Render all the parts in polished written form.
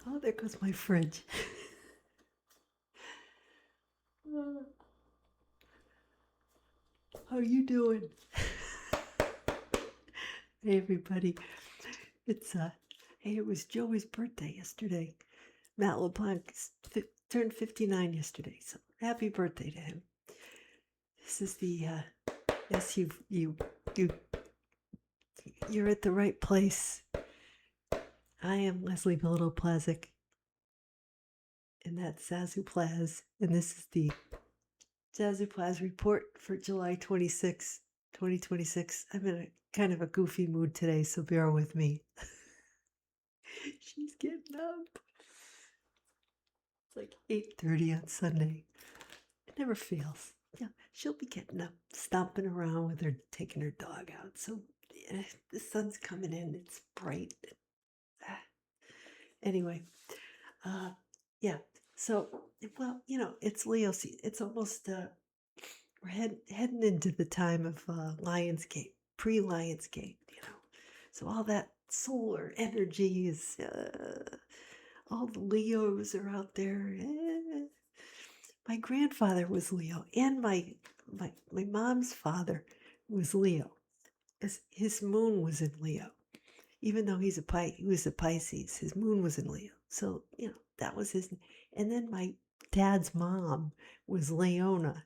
Oh, there goes my fridge. How you doing? Hey, everybody. It's hey, it was Joey's birthday yesterday. Matt LeBlanc turned 59 yesterday, so happy birthday to him. This is the yes, you're at the right place. I am Leslie Plazz, and that's Zazoo Plazz, and this is the Zazoo Plazz report for July 26, 2026. I'm in a kind of a goofy mood today, so bear with me. She's getting up. It's like 8:30 on Sunday. It never fails. Yeah, she'll be getting up, stomping around with her, taking her dog out. So yeah, the sun's coming in. It's bright. Ah. Anyway, uh, yeah. So, well, it's Leo season. It's almost we're heading into the time of Lionsgate, pre-Lionsgate. So all that solar energy is. All the Leos are out there. My grandfather was Leo, and my mom's father was Leo. His moon was in Leo, even though he was a Pisces. His moon was in Leo, so that was his. And then my dad's mom was Leona,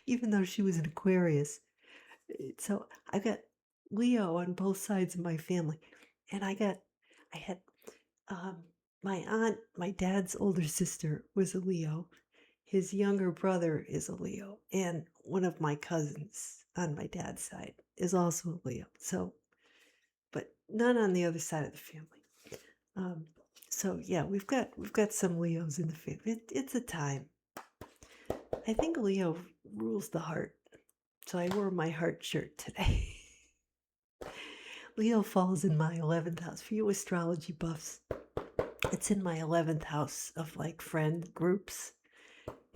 even though she was an Aquarius. So I got Leo on both sides of my family, and I had um, my aunt, my dad's older sister was a Leo. His younger brother is a Leo, and one of my cousins on my dad's side is also a Leo. So, but none on the other side of the family. Um, so yeah, we've got some Leos in the family. It's a time. I think Leo rules the heart. So I wore my heart shirt today. Leo falls in my 11th house. For you astrology buffs, it's in my 11th house of like friend groups.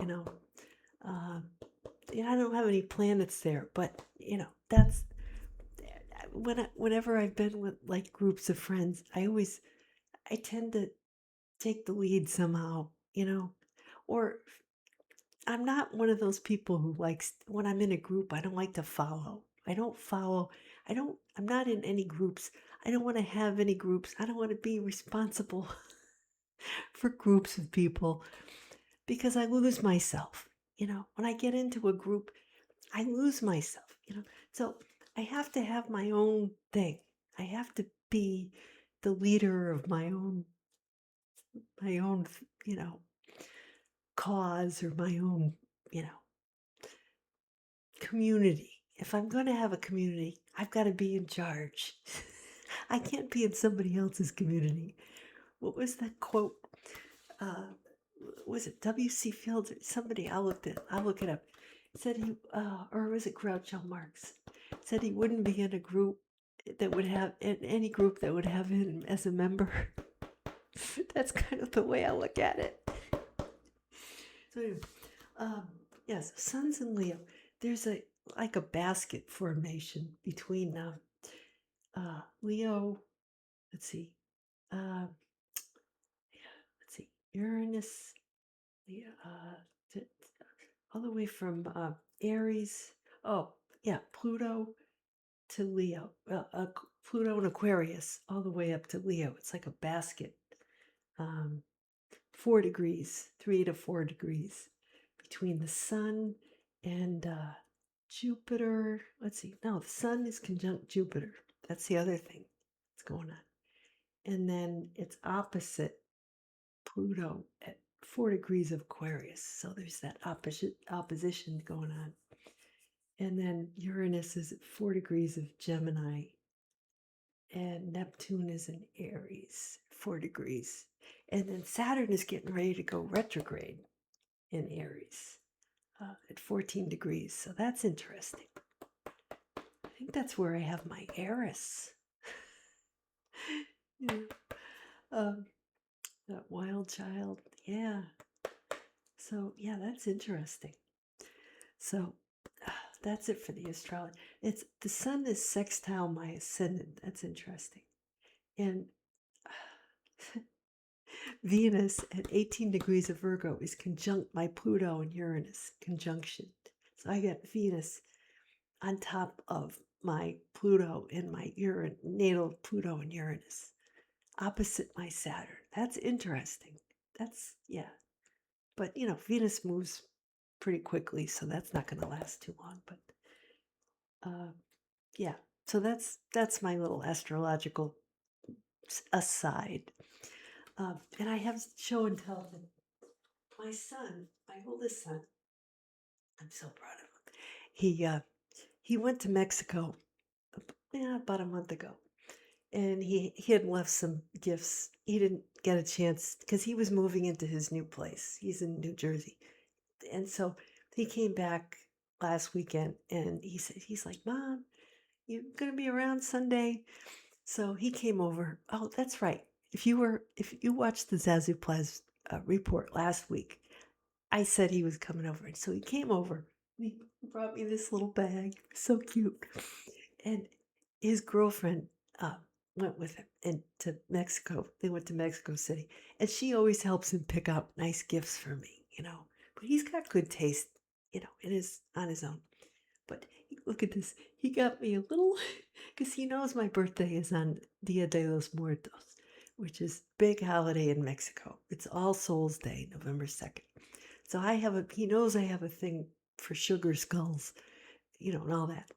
You know, uh, I don't have any planets there, but that's whenever I've been with like groups of friends, I tend to take the lead somehow, or I'm not one of those people who likes when I'm in a group, I don't like to follow. I don't follow. I'm not in any groups. I don't want to have any groups. I don't want to be responsible for groups of people because I lose myself. When I get into a group, I lose myself. So I have to have my own thing. I have to be the leader of my own, cause or my own, community. If I'm going to have a community, I've got to be in charge. I can't be in somebody else's community. What was that quote? Uh, was it W.C. Fields? Somebody, I'll look it up. Said he, or was it Groucho Marx? Said he wouldn't be in a group that would have in any group that would have him as a member. That's kind of the way I look at it. So anyway, yes, Suns and Leo. There's like a basket formation between Leo. Let's see, uh, let's see, Uranus, Leo, all the way from Aries. Oh yeah, Pluto to Leo. Pluto and Aquarius, all the way up to Leo. It's like a basket. 4 degrees, 3 to 4 degrees between the sun and Jupiter. Let's see. No, the sun is conjunct Jupiter. That's the other thing that's going on. And then it's opposite Pluto at 4 degrees of Aquarius. So there's that opposition going on. And then Uranus is at 4 degrees of Gemini. And Neptune is in Aries, 4 degrees. And then Saturn is getting ready to go retrograde in Aries at 14 degrees. So that's interesting. I think that's where I have my Eris. Yeah. That wild child. Yeah. So, yeah, that's interesting. So, that's it for the astrology. It's the sun is sextile my ascendant. That's interesting. And Venus at 18 degrees of Virgo is conjunct my Pluto and Uranus conjunction. So I got Venus on top of my Pluto and my natal Pluto and Uranus, opposite my Saturn. That's interesting. Yeah. But, Venus moves pretty quickly, so that's not going to last too long. But uh, yeah, so that's my little astrological aside. And I have show and tell that my son, my oldest son, I'm so proud of him. He went to Mexico, about a month ago, and he had left some gifts. He didn't get a chance because he was moving into his new place. He's in New Jersey, and so he came back last weekend, and he's like, "Mom, you gonna be around Sunday?" So he came over. Oh, that's right. If you watched the Zazoo Plazz report last week, I said he was coming over, and so he came over. And he brought me this little bag, so cute. And his girlfriend went with him and to Mexico. They went to Mexico City, and she always helps him pick out nice gifts for me. But he's got good taste, on his own. But look at this. He got me a little, because he knows my birthday is on Dia de los Muertos, which is big holiday in Mexico. It's All Souls Day, November 2nd. So he knows I have a thing for sugar skulls, and all that,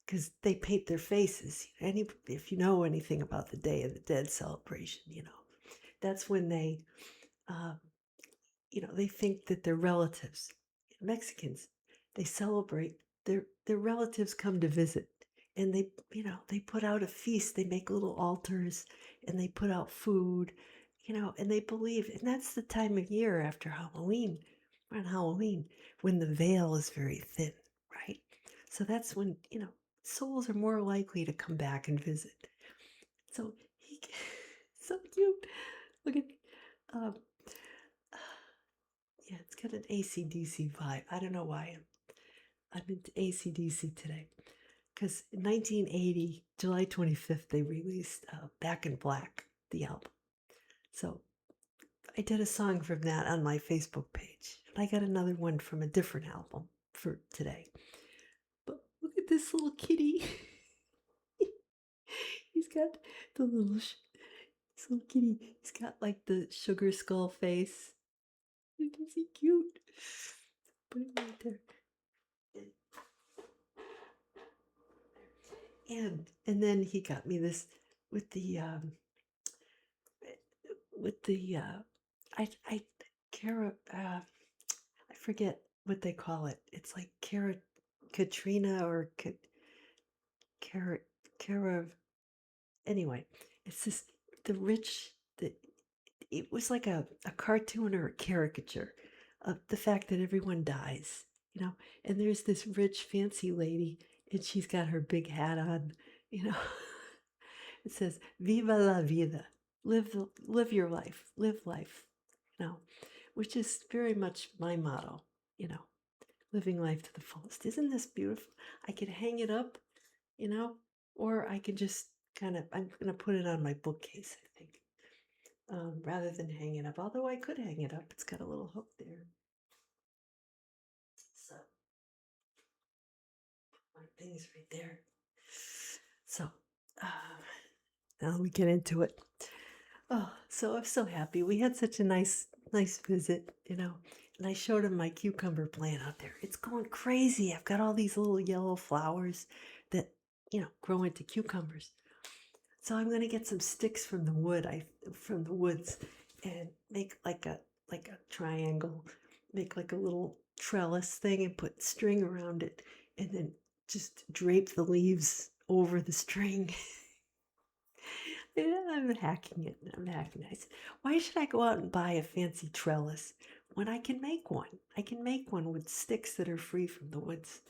because they paint their faces. If you know anything about the Day of the Dead celebration, that's when uh, they think that their relatives, Mexicans, they celebrate their relatives come to visit, and they put out a feast. They make little altars, and they put out food, and they believe, and that's the time of year after Halloween, on Halloween, when the veil is very thin, right? So that's when souls are more likely to come back and visit. So so cute. Look at um, yeah, it's got an AC/DC vibe. I don't know why I'm into AC/DC today. Because in 1980, July 25th, they released Back in Black, the album. So I did a song from that on my Facebook page. And I got another one from a different album for today. But look at this little kitty. He's got this little kitty. He's got like the sugar skull face. Is he cute? Put him right there. And then he got me this with the I Cara I forget what they call it. It's like Katrina or Cara Cara anyway. It's this the rich the it was like a cartoon or a caricature of the fact that everyone dies, and there's this rich fancy lady, and she's got her big hat on, you know. It says "Viva la vida," live your life life, you know, which is very much my motto, living life to the fullest. Isn't this beautiful? I could hang it up, you know, or I could just I'm gonna put it on my bookcase, I think, rather than hang it up. Although I could hang it up, it's got a little hook there. So my thing's right there. So now we get into it. Oh, so I'm so happy. We had such a nice visit, And I showed him my cucumber plant out there. It's going crazy. I've got all these little yellow flowers that, grow into cucumbers. So I'm gonna get some sticks from the woods, and make like a triangle, make like a little trellis thing, and put string around it, and then just drape the leaves over the string. Yeah, I'm hacking it. I said, why should I go out and buy a fancy trellis when I can make one? I can make one with sticks that are free from the woods.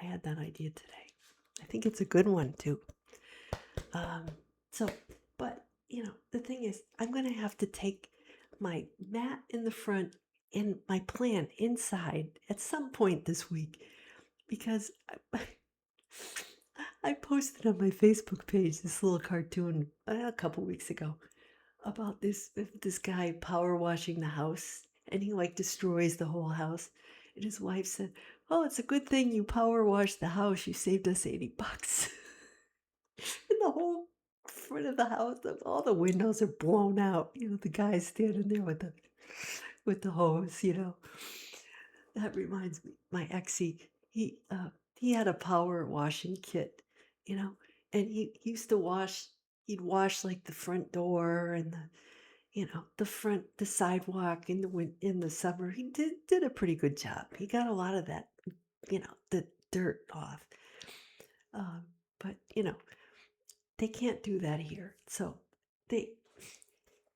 I had that idea today. I think it's a good one too. Um, so, but the thing is, I'm going to have to take my mat in the front and my plant inside at some point this week, because I posted on my Facebook page this little cartoon a couple weeks ago about this guy power washing the house, and he like destroys the whole house. And his wife said, "Oh, it's a good thing you power washed the house. You saved us $80." And the whole front of the house, all the windows are blown out. The guy's standing there with the hose. That reminds me, my ex, he had a power washing kit, you know, and he used to wash. He'd wash like the front door and the sidewalk in the summer. He did a pretty good job. He got a lot of that, the dirt off. Um, but they can't do that here. They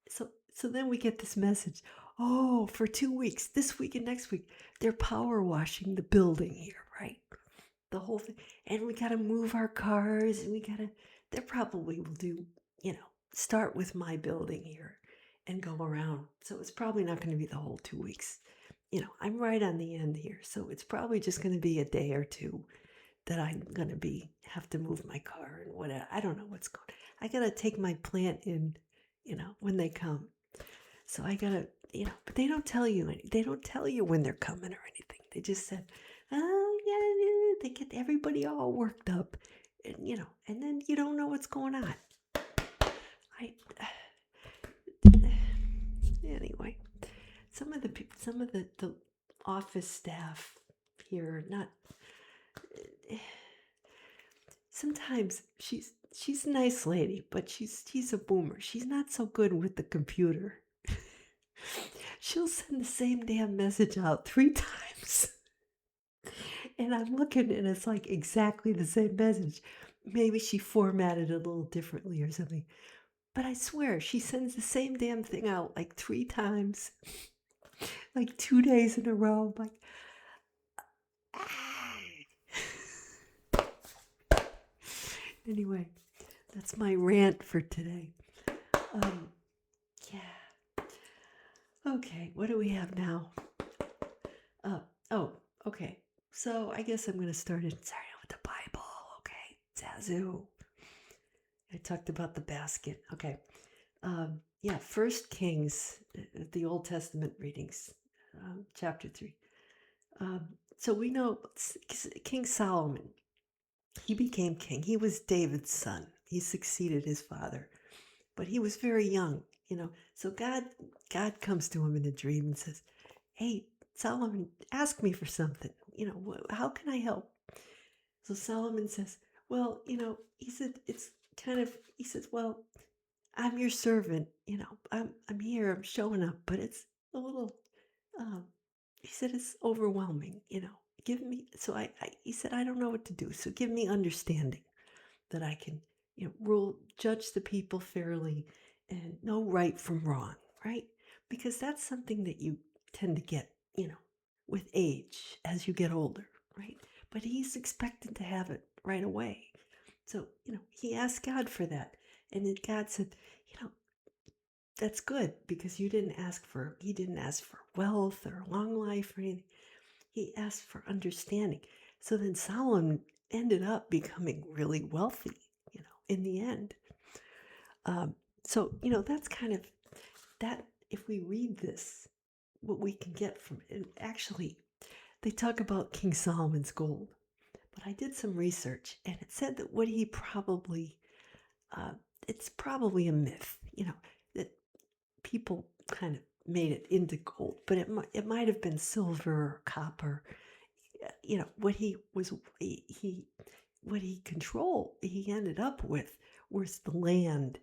so then we get this message. Oh, for 2 weeks, this week and next week, they're power washing the building here, right? The whole thing. And we got to move our cars and they probably will do, start with my building here and go around. So it's probably not going to be the whole 2 weeks. I'm right on the end here. So it's probably just going to be a day or two that I'm going to have to move my car and whatever. I don't know what's going on. I got to take my plant in, when they come. So I got to, but they don't tell you they don't tell you when they're coming or anything. They just said, oh, yeah, they get everybody all worked up and, and then you don't know what's going on. Anyway, some of the office staff here, not, sometimes she's a nice lady, but she's a boomer. She's not so good with the computer. She'll send the same damn message out 3 times. And I'm looking and it's like exactly the same message. Maybe she formatted it a little differently or something. But I swear, she sends the same damn thing out like 3 times. Like 2 days in a row. I'm like, Anyway, that's my rant for today. Yeah. Okay, what do we have now? Okay. So I guess I'm going to start it with the Bible. Okay, Zazoo. I talked about the basket. Okay. First Kings, the Old Testament readings, chapter 3. So we know King Solomon, he became king. He was David's son. He succeeded his father, but he was very young, So God comes to him in a dream and says, "Hey, Solomon, ask me for something. How can I help?" So Solomon says, "Well, he says, well, I'm your servant, I'm here, I'm showing up, but it's a little, um, he said, it's overwhelming, give me, so he said, I don't know what to do. So give me understanding that I can, judge the people fairly and know right from wrong, right? Because that's something that you tend to get, with age as you get older, right? But he's expected to have it right away. So, he asked God for that. And then God said, that's good because he didn't ask for wealth or long life or anything. He asked for understanding. So then Solomon ended up becoming really wealthy, in the end. So, that's kind of that. If we read this, what we can get from it, actually, they talk about King Solomon's gold, but I did some research and it said that what he probably, it's probably a myth, that people kind of made it into gold, but it might have been silver or copper. What he ended up with was the land,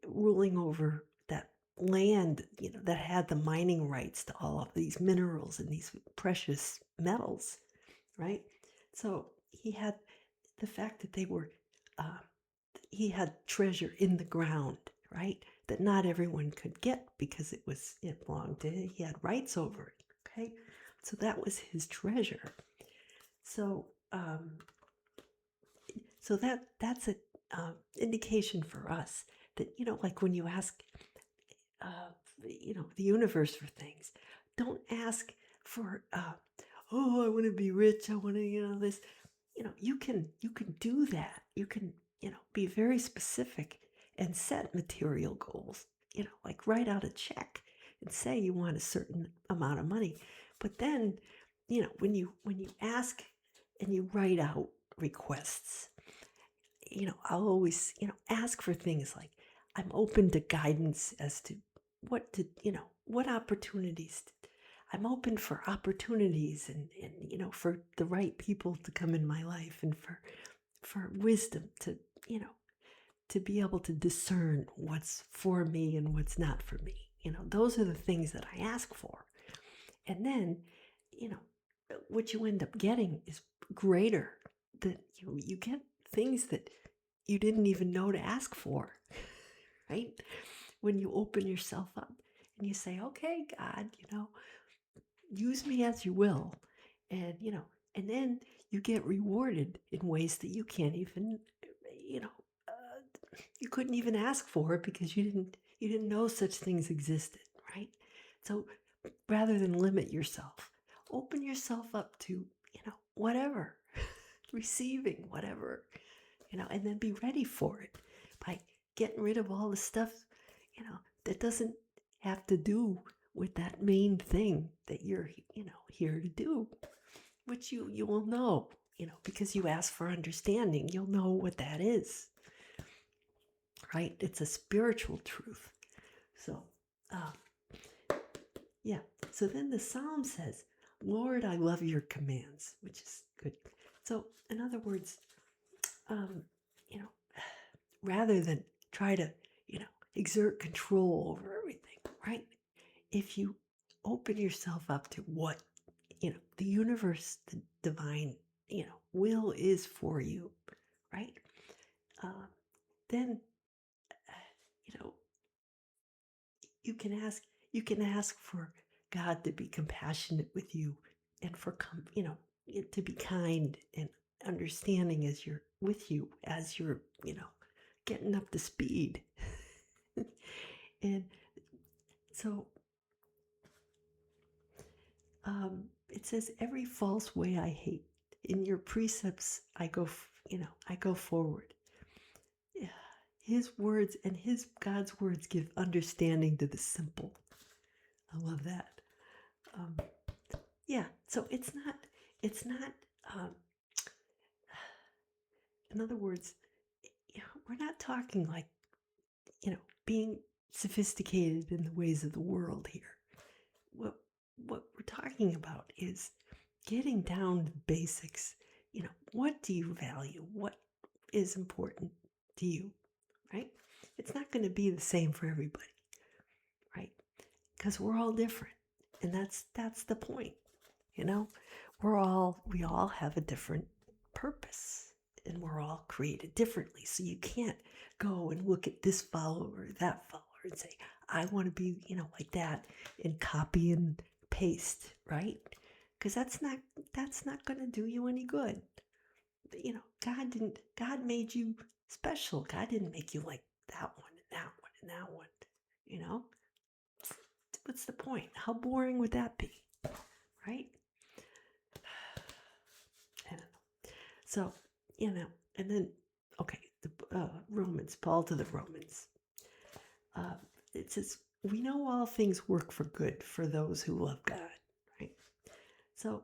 ruling over that land, that had the mining rights to all of these minerals and these precious metals, right? So he had the fact that he had treasure in the ground, right? That not everyone could get because it belonged to him. He had rights over it, okay? So that was his treasure. So, that's an indication for us that, like when you ask, the universe for things, don't ask for, oh, I want to be rich. I want to, this. You can do that. You can, be very specific and set material goals, like write out a check and say you want a certain amount of money. But then, when you ask and you write out requests, I'll always, ask for things like, I'm open to guidance as to what opportunities. I'm open for opportunities and for the right people to come in my life, and for wisdom to, to be able to discern what's for me and what's not for me. Those are the things that I ask for. And then, what you end up getting is greater. That you get things that you didn't even know to ask for, right? When you open yourself up and you say, okay, God, use me as you will. And, and then you get rewarded in ways that you can't even, you couldn't even ask for it because you didn't know such things existed, right? So rather than limit yourself, open yourself up to, whatever, receiving whatever, and then be ready for it by getting rid of all the stuff, that doesn't have to do with that main thing that you're, here to do, which you will know, because you ask for understanding. You'll know what that is, right? It's a spiritual truth. So, yeah. So then the Psalm says, Lord, I love your commands, which is good. So in other words, rather than try to, exert control over everything, right? If you open yourself up to what, the universe, the divine, will is for you, right? Then, you know, you can ask for God to be compassionate with you and to be kind and understanding as you're with you, as you're, getting up to speed. And so it says, every false way I hate. In your precepts, I go forward. Yeah. His words and God's words give understanding to the simple. I love that. Yeah. So it's not. In other words, we're not talking like, being sophisticated in the ways of the world here. What we're talking about is getting down to the basics. What do you value? What is important to you, right? It's not going to be the same for everybody, right? Because we're all different, and that's the point. We all have a different purpose, and we're all created differently. So you can't go and look at this follower or that follower and say, I want to be, like that, and copy and paste, right? Because that's not going to do you any good. God made you special. God didn't make you like that one and that one and that one. What's the point? How boring would that be, right? I don't know. So, and then, okay, the Romans, Paul to the Romans. It says, we know all things work for good for those who love God, right? So,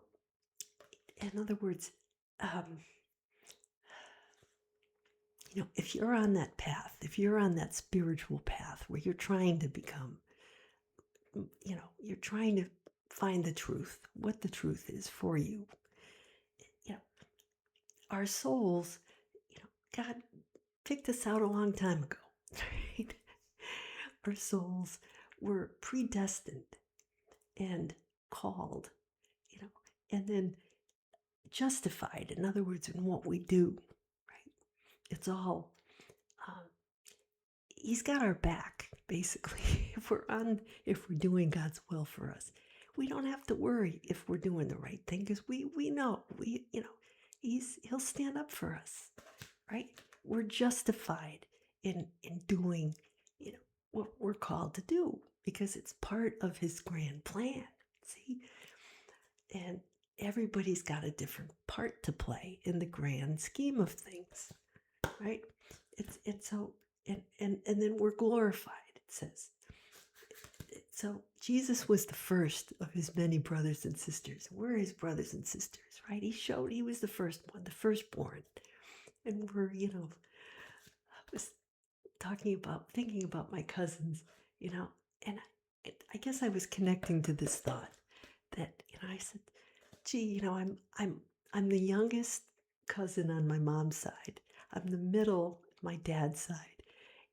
in other words, if you're on that path, if you're on that spiritual path where you're trying to become, you're trying to find the truth, what the truth is for you, our souls, God picked us out a long time ago, right? Our souls were predestined and called, and then justified. In other words, in what we do, right? It's all, he's got our back, basically. If we're doing God's will for us, we don't have to worry if we're doing the right thing, because we know, he'll stand up for us, right? We're justified in doing, what we're called to do, because it's part of his grand plan. See? And everybody's got a different part to play in the grand scheme of things, right? It's so and then we're glorified, it says. So Jesus was the first of his many brothers and sisters. We're his brothers and sisters, right? He was the first one, the firstborn. And we're, I was thinking about my cousins, and I guess I was connecting to this thought that, I said, gee, I'm the youngest cousin on my mom's side. I'm the middle on my dad's side.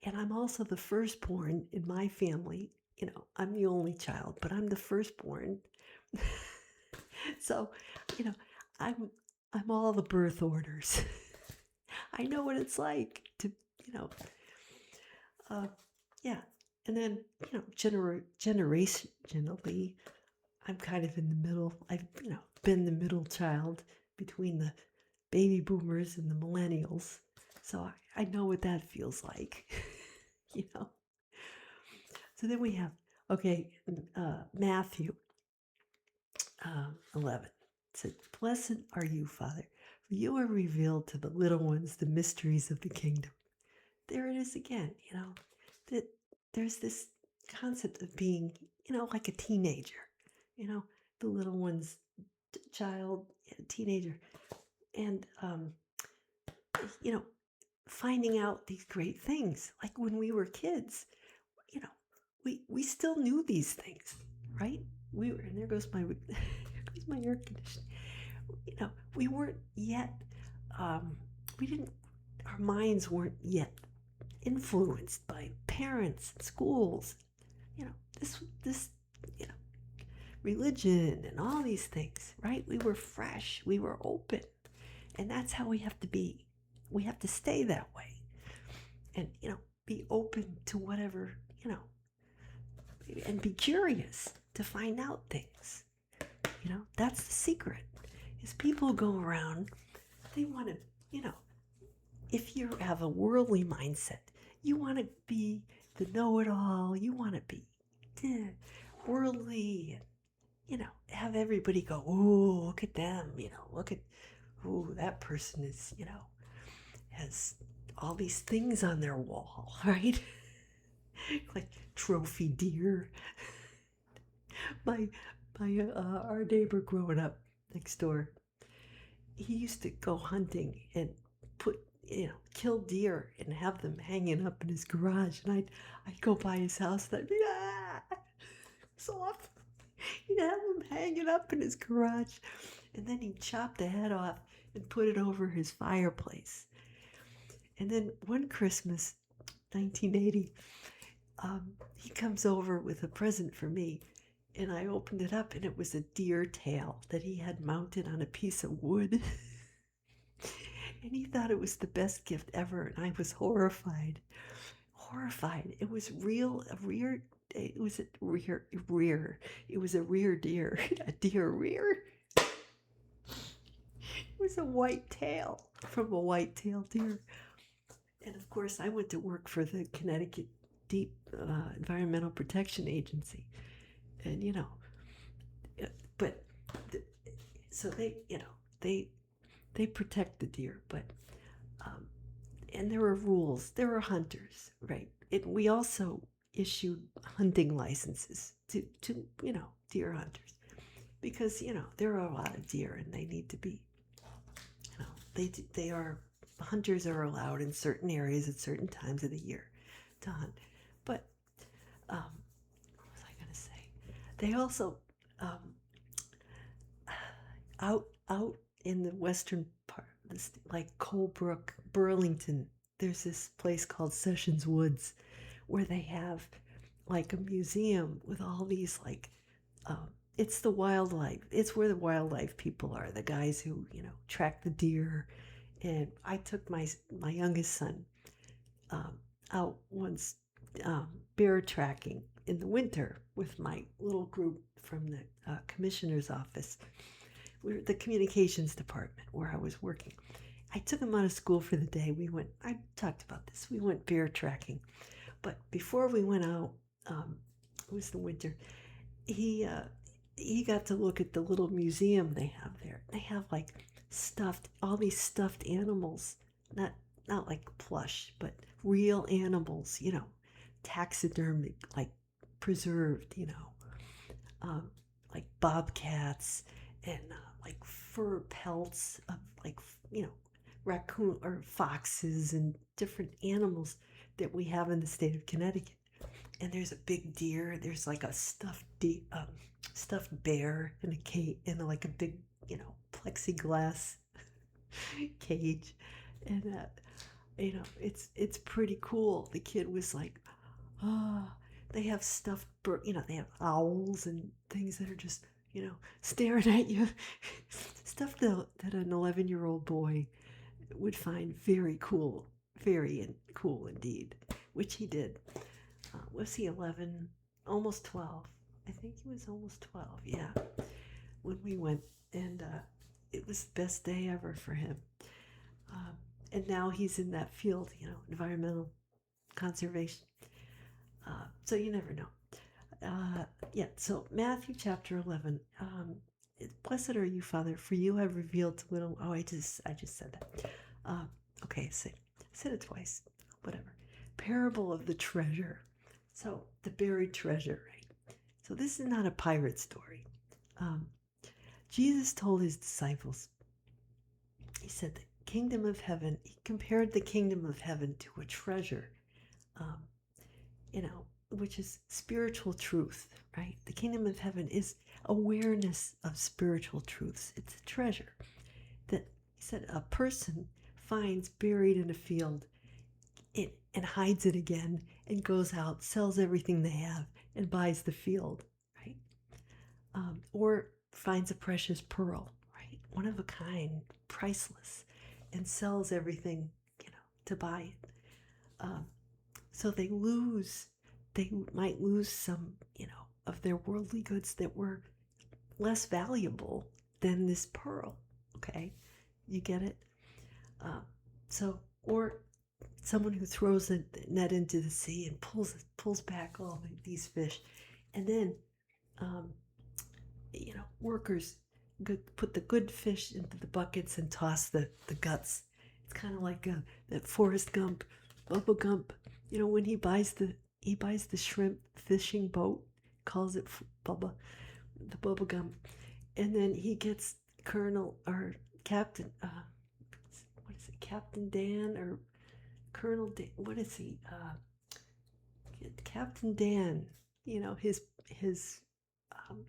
And I'm also the firstborn in my family. I'm the only child, but I'm the firstborn. So, you know, I'm I'm all the birth orders. I know what it's like to, uh, yeah. And then, generationally, I'm kind of in the middle. I've, been the middle child between the baby boomers and the millennials. So I know what that feels like, you know. So then we have, okay, Matthew 11. It said, "Blessed are you, Father, for you are revealed to the little ones the mysteries of the kingdom." There it is again, that there's this concept of being, like a teenager, the little one's child, teenager, and, you know, finding out these great things. Like when we were kids, you know, we still knew these things, right? And there goes my there goes my air conditioning. We weren't yet, we didn't, our minds weren't yet influenced by parents and schools, you know, this, you know, religion and all these things, right? We were fresh, we were open, and that's how we have to be. We have to stay that way, and be open to whatever, and be curious to find out things. That's the secret. Is people go around, they want to, if you have a worldly mindset, you want to be the know-it-all. You want to be worldly, and have everybody go, "Ooh, look at them!" Look at, "Ooh, that person is, has all these things on their wall," right? Like trophy deer. my our neighbor growing up next door, he used to go hunting and put, kill deer and have them hanging up in his garage. And I'd go by his house and I'd be, soft. He'd have them hanging up in his garage. And then he'd chop the head off and put it over his fireplace. And then one Christmas, 1980, he comes over with a present for me. And I opened it up and it was a deer tail that he had mounted on a piece of wood. And he thought it was the best gift ever, and I was horrified. It was it was a rear. It was a rear deer, a deer rear. It was a white tail from a white-tailed deer. And of course, I went to work for the Connecticut Deep Environmental Protection Agency, and but so they protect the deer, but and there are rules. There are hunters, right? We also issued hunting licenses to deer hunters, because there are a lot of deer and they need to be, hunters are allowed in certain areas at certain times of the year to hunt. But what was I going to say? They also out in the western part of the state, like Colebrook, Burlington, there's this place called Sessions Woods, where they have like a museum with all these it's the wildlife. It's where the wildlife people are, the guys who track the deer. And I took my youngest son out once bear tracking in the winter with my little group from the commissioner's office. We're the communications department where I was working. I took him out of school for the day. I talked about this. We went bear tracking. But before we went out, it was the winter, he got to look at the little museum they have there. They have like all these stuffed animals, not like plush, but real animals, taxidermic, like preserved, um, like bobcats and like fur pelts of like, you know, raccoon or foxes and different animals that we have in the state of Connecticut. And there's a big deer. There's like a stuffed bear in a cage, in like a big, plexiglass cage, and it's pretty cool. The kid was like, oh, they have stuffed bird, they have owls and things that are just, staring at you. Stuff that an 11-year-old boy would find very cool, very cool indeed, which he did. Was he 11? Almost 12. I think he was almost 12, yeah, when we went. And it was the best day ever for him. Um, and now he's in that field, environmental conservation. So you never know. Yeah, so Matthew chapter 11. Blessed are you, Father, for you have revealed to little. Oh, I just said that. Uh, okay, I said it twice. Whatever. Parable of the treasure. So the buried treasure, right? So this is not a pirate story. Um, Jesus told his disciples. He said the kingdom of heaven. He compared the kingdom of heaven to a treasure. Um, which is spiritual truth, right? The kingdom of heaven is awareness of spiritual truths. It's a treasure that, he said, a person finds buried in a field and hides it again and goes out, sells everything they have, and buys the field, right? Or finds a precious pearl, right? One of a kind, priceless, and sells everything, to buy it. So they might lose some, of their worldly goods that were less valuable than this pearl. Okay, you get it? Or someone who throws a net into the sea and pulls back all these fish, and then, workers put the good fish into the buckets and toss the guts. It's kind of like that Forrest Gump, Bubba Gump. When he buys the shrimp fishing boat, calls it Bubba, the Bubba Gump, and then he gets Colonel or Captain. What is it, Captain Dan or Colonel Dan? What is he? Captain Dan. His um,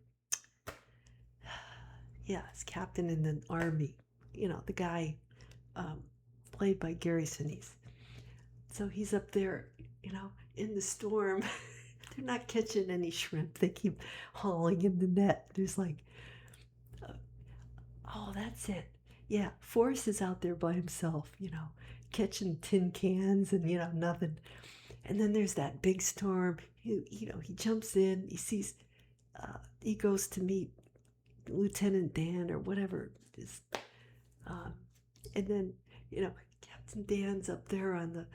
yeah, his captain in the army. The guy um, played by Gary Sinise. So he's up there, in the storm. They're not catching any shrimp. They keep hauling in the net. There's like, oh, that's it. Yeah, Forrest is out there by himself, catching tin cans and, nothing. And then there's that big storm. He jumps in. He goes to meet Lieutenant Dan or whatever it is. And then, Captain Dan's up there on the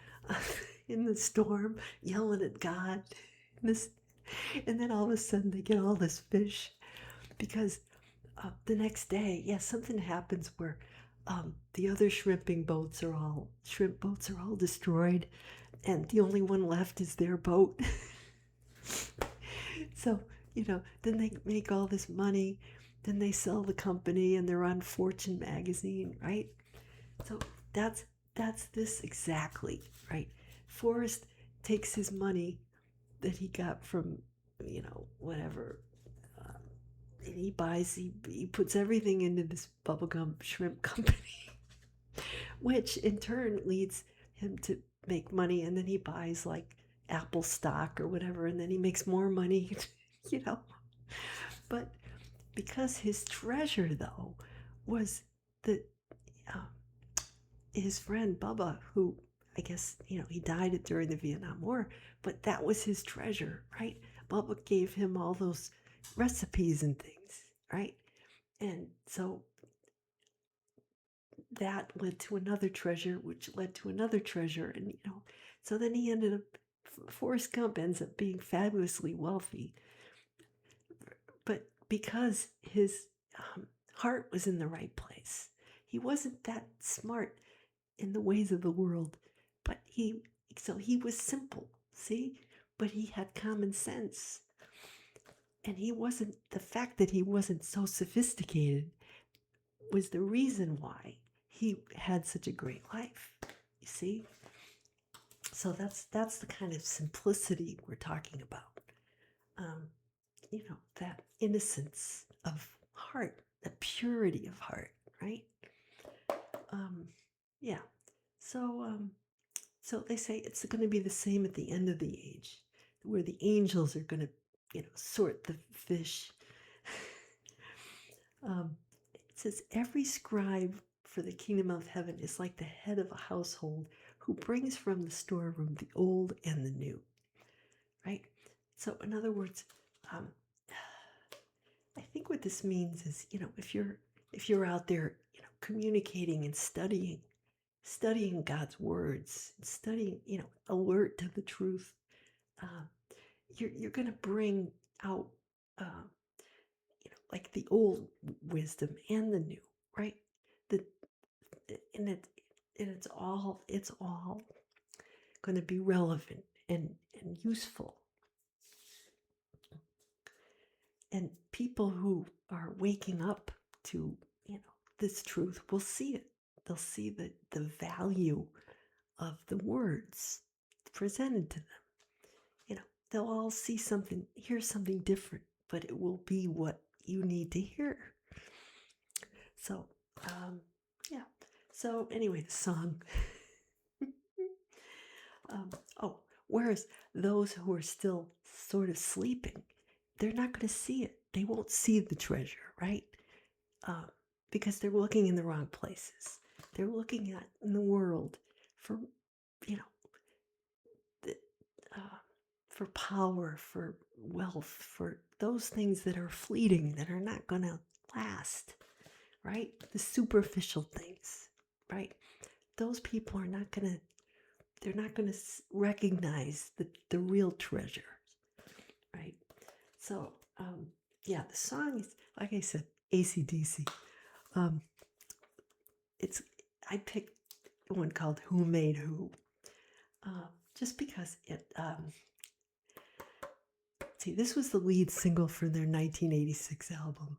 in the storm, yelling at God. And then all of a sudden they get all this fish because the next day, something happens where the other shrimp boats are all destroyed, and the only one left is their boat. So, then they make all this money, then they sell the company, and they're on Fortune magazine, right? So that's this exactly, right? Forrest takes his money that he got from, whatever, and he puts everything into this bubblegum shrimp company, which in turn leads him to make money, and then he buys like Apple stock or whatever, and then he makes more money, you know. But because his treasure, though, was that his friend Bubba, who I guess, he died during the Vietnam War, but that was his treasure, right? Bubba gave him all those recipes and things, right? And so that led to another treasure, which led to another treasure. And, so then he ended up, Forrest Gump ends up being fabulously wealthy. But because his heart was in the right place, he wasn't that smart in the ways of the world, but he So he was simple, see? But he had common sense. And the fact that he wasn't so sophisticated was the reason why he had such a great life. You see? So that's the kind of simplicity we're talking about. Um, that innocence of heart, the purity of heart, right? Um, yeah. So so they say it's going to be the same at the end of the age, where the angels are going to, sort the fish. um, it says every scribe for the kingdom of heaven is like the head of a household who brings from the storeroom the old and the new. Right? So, in other words, um, I think what this means is, if you're out there, communicating and studying God's words, studying, alert to the truth, uh, you're going to bring out, uh, like the old wisdom and the new, right? The and it and it's all going to be relevant and useful. And people who are waking up to, this truth will see it. They'll see the value of the words presented to them. They'll all hear something different, but it will be what you need to hear. So, yeah. So anyway, the song. Oh, whereas those who are still sort of sleeping, they're not going to see it. They won't see the treasure, right? Because they're looking in the wrong places. They're looking at in the world for, you know, the, uh, for power, for wealth, for those things that are fleeting, that are not going to last, right? The superficial things, right? Those people are not going to, they're not going to recognize the real treasure, right? So, yeah, the song is, like I said, AC/DC. I picked one called Who Made Who, just because see, this was the lead single for their 1986 album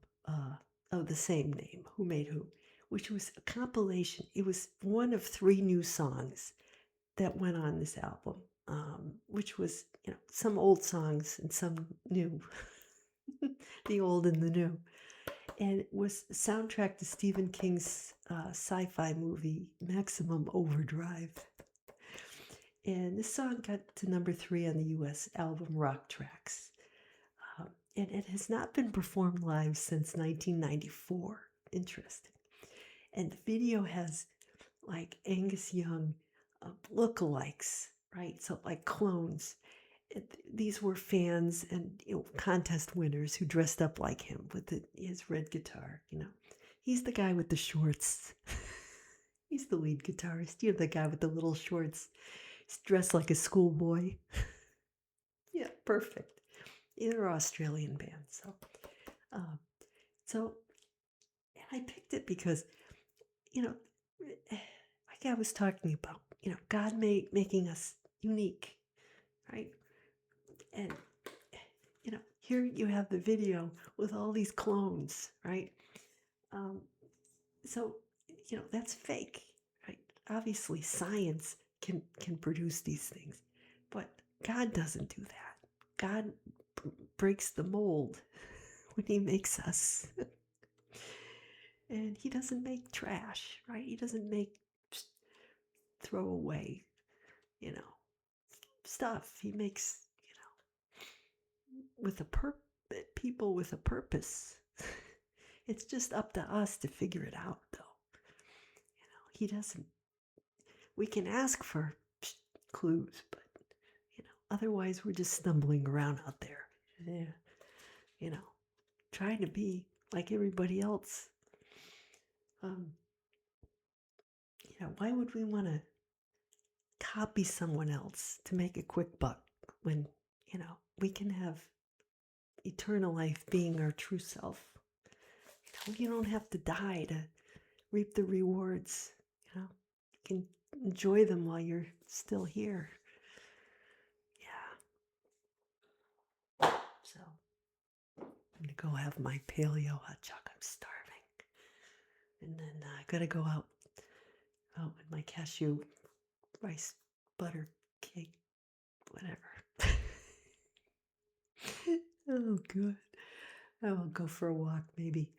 of the same name, Who Made Who, which was a compilation. It was one of 3 new songs that went on this album, which was, some old songs and some new, the old and the new. And it was a soundtrack to Stephen King's sci-fi movie, Maximum Overdrive. And this song got to number 3 on the US album Rock Tracks. And it has not been performed live since 1994. Interesting. And the video has like Angus Young lookalikes, right? So like clones. These were fans and contest winners who dressed up like him with his red guitar. He's the guy with the shorts. He's the lead guitarist. The guy with the little shorts. He's dressed like a schoolboy. Yeah, perfect. They're Australian band. So I picked it because, like I was talking about, God making us unique, right? And here you have the video with all these clones, right? So that's fake, right? Obviously, science can produce these things, but God doesn't do that. God breaks the mold when He makes us, and He doesn't make trash, right? He doesn't make throw away, stuff. He makes with people with a purpose. It's just up to us to figure it out, though. He doesn't. We can ask for clues, but otherwise we're just stumbling around out there. Yeah, trying to be like everybody else. Why would we want to copy someone else to make a quick buck when we can have eternal life being our true self? You don't have to die to reap the rewards. You can enjoy them while you're still here. Yeah. So I'm gonna go have my paleo hot chocolate. I'm starving. And then I gotta go out with my cashew rice butter cake, whatever. Oh, good. I will go for a walk, maybe.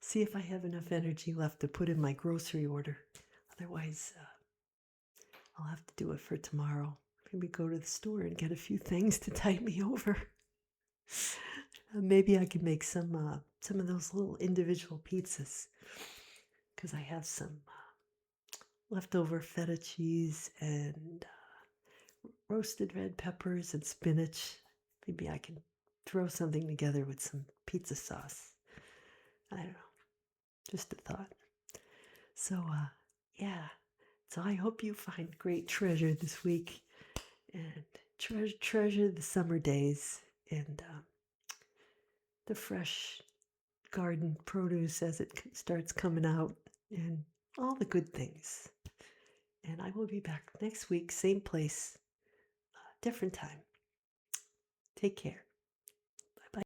See if I have enough energy left to put in my grocery order. Otherwise, I'll have to do it for tomorrow. Maybe go to the store and get a few things to tide me over. Maybe I can make some of those little individual pizzas, because I have some leftover feta cheese and roasted red peppers and spinach. Maybe I can throw something together with some pizza sauce. I don't know. Just a thought. So, yeah. So I hope you find great treasure this week, and treasure the summer days and the fresh garden produce as it starts coming out, and all the good things. And I will be back next week, same place, different time. Take care.